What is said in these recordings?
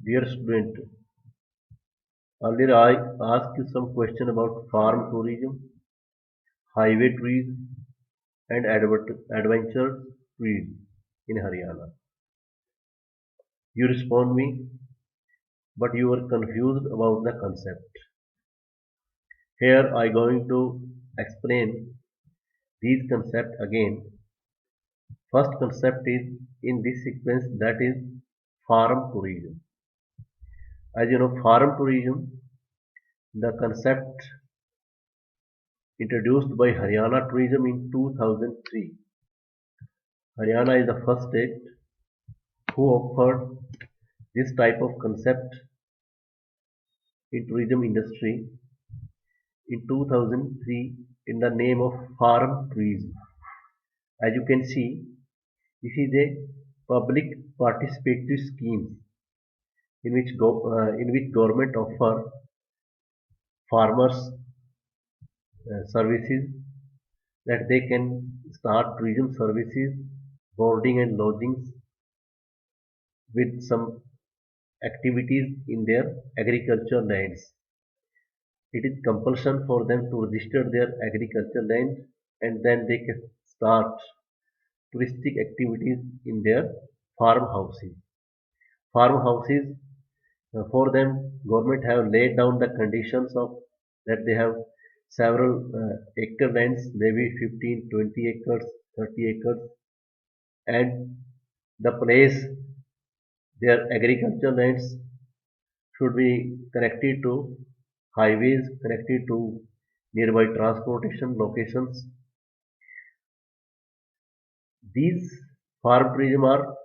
Dear student, earlier I asked you some question about farm tourism, highway tourism, and adventure tourism in Haryana. You respond me, but you were confused about the concept. Here I going to explain these concepts again. First concept is in this sequence, that is farm tourism. As you know, farm tourism, the concept introduced by Haryana Tourism in 2003. Haryana is the first state who offered this type of concept in tourism industry in 2003 in the name of farm tourism. As you can see, this is a public participatory scheme in which government offer farmers services that they can start tourism services, boarding and lodgings with some activities in their agriculture lands. It is compulsion for them to register their agriculture land and then they can start touristic activities in their farmhouses. Farmhouses, for them, government have laid down the conditions of that they have several acre lands, maybe 15, 20 acres, 30 acres, and the place their agriculture lands should be connected to highways, connected to nearby transportation locations. These farm tourism are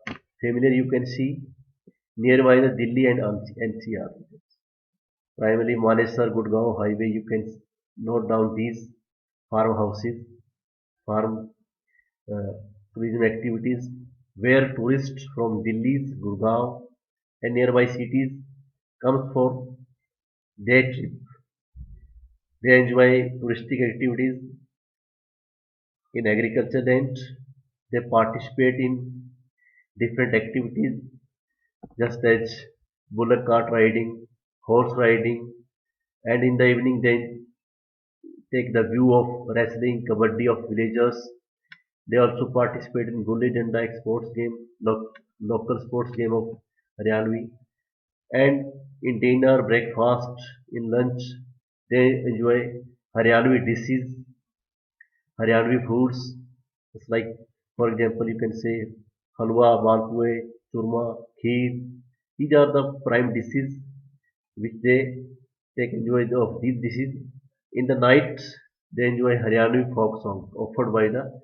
familiar, you can see nearby the Delhi and NCR. Primarily Manesar Gurgaon highway, you can note down these farmhouses, farm uh, tourism activities where tourists from Delhi, Gurgaon and nearby cities comes for day trip. They enjoy touristic activities in agriculture land. They participate in different activities just as bullock cart riding, horse riding, and in the evening they take the view of wrestling, kabaddi of villagers. They also participate in gulli danda sports game, local sports game of Haryanvi, and in dinner, breakfast, in lunch, they enjoy Haryanvi dishes, Haryanvi foods. It's like, for example, you can say halwa, malpue, churma, kheer. These are the prime dishes which they take enjoy of these dishes. In the night, they enjoy Haryanvi folk songs offered by the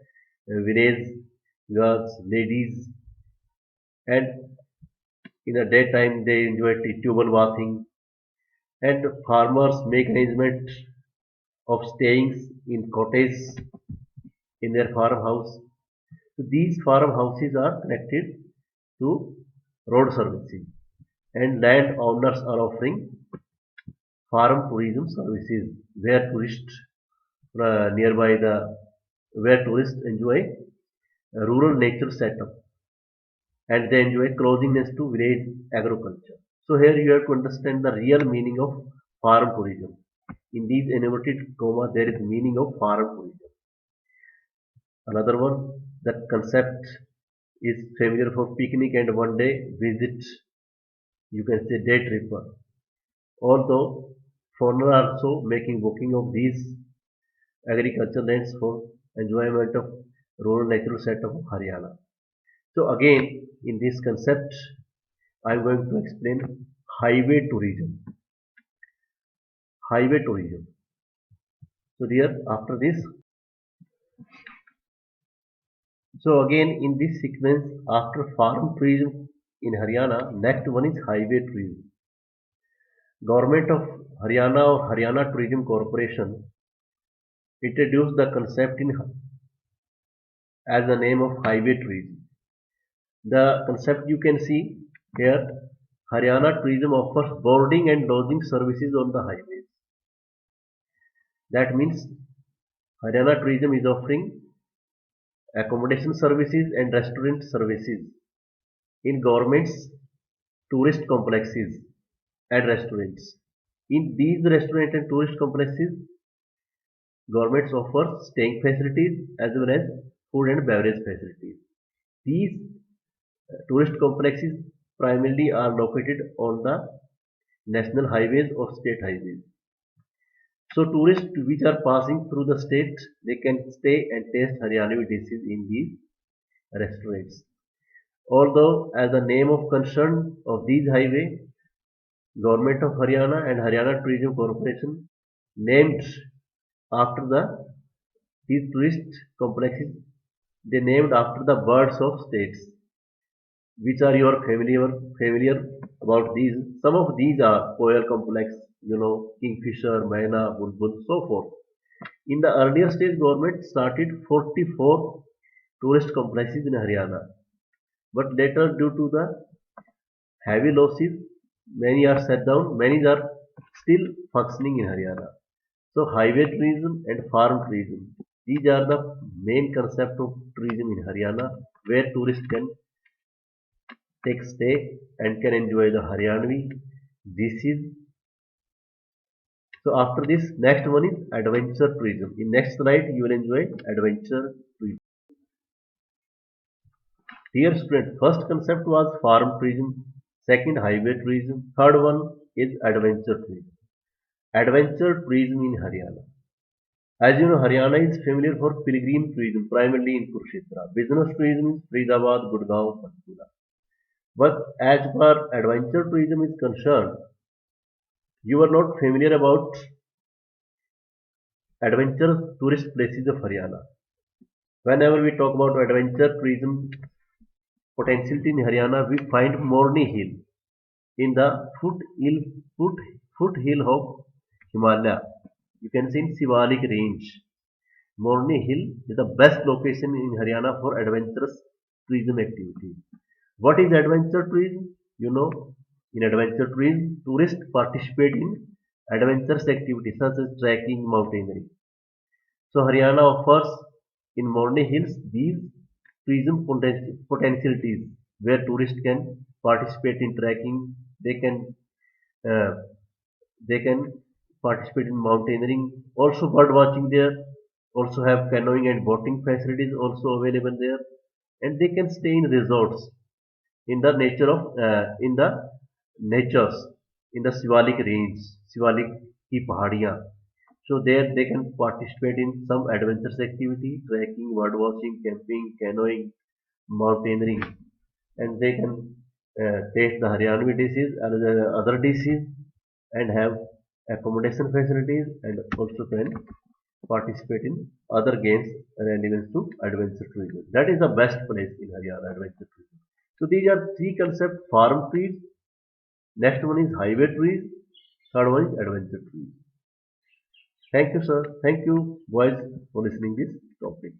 village girls, ladies, and in the daytime they enjoy tubal bathing. And farmers make arrangement of staying in cottages in their farmhouse. So these farmhouses are connected to road services, and land owners are offering farm tourism services where tourists nearby the where tourists enjoy a rural nature setup and they enjoy closeness to village agriculture. So here you have to understand the real meaning of farm tourism. In these inverted comma, there is meaning of farm tourism. Another one, that concept is familiar for picnic and one day visit. You can say day tripper. Although foreigners are also making booking of these agriculture lands for enjoyment of rural natural setup of Haryana. So again, in this concept, I am going to explain highway tourism. Highway tourism. So here, after this, so again in this sequence, after farm tourism in Haryana, next one is highway tourism. Government of Haryana or Haryana Tourism Corporation introduced the concept in as the name of highway tourism. The concept you can see here, Haryana Tourism offers boarding and lodging services on the highways. That means Haryana Tourism is offering accommodation services and restaurant services in government's tourist complexes and restaurants. In these restaurant and tourist complexes, governments offer staying facilities as well as food and beverage facilities. These tourist complexes primarily are located on the national highways or state highways. So tourists which are passing through the state, they can stay and taste Haryanvi dishes in these restaurants. Although as the name of concern of these highway, Government of Haryana and Haryana Tourism Corporation named after these tourist complexes, they named after the birds of states. Which are your familiar about these? Some of these are Koyal complex, Kingfisher, Maina, Bulbul, so forth. In the earlier stage, government started 44 tourist complexes in Haryana, but later due to the heavy losses, many are shut down, many are still functioning in Haryana. So highway tourism and farm tourism, these are the main concept of tourism in Haryana, where tourists can take stay and can enjoy the Haryanvi dishes. So after this, next one is adventure tourism. In next slide, you will enjoy adventure tourism. Dear student, first concept was farm tourism, second highway tourism, third one is adventure tourism. Adventure tourism in Haryana. As you know, Haryana is familiar for pilgrim tourism, primarily in Kurukshetra. Business tourism is Faridabad, Gurgaon, Panchkula. But as far adventure tourism is concerned, you are not familiar about adventure tourist places of Haryana. Whenever we talk about adventure tourism potentiality in Haryana, we find Morni Hill in the foothill of Himalaya. You can see in Sivalik range. Morni Hill is the best location in Haryana for adventurous tourism activity. What is adventure tourism? In adventure tourism, tourists participate in adventurous activities such as trekking, mountaineering. So Haryana offers in Morni Hills these tourism potentialities where tourists can participate in trekking. Uh, they can participate in mountaineering. Also bird watching there. Also have canoeing and boating facilities also available there, and they can stay in resorts in the natures in the Sivalik range, Sivalik ki pahadiyan. So there they can participate in some adventurous activity, trekking, bird watching, camping, canoeing, mountaineering, and they can taste the Haryanvi dishes and the other dishes and have accommodation facilities and also can participate in other games relevant to adventure tourism. That is the best place in Haryana, adventure tourism. So these are three concepts: farm trees, next one is highway trees, third one is adventure trees. Thank you, sir. Thank you, boys, for listening this topic.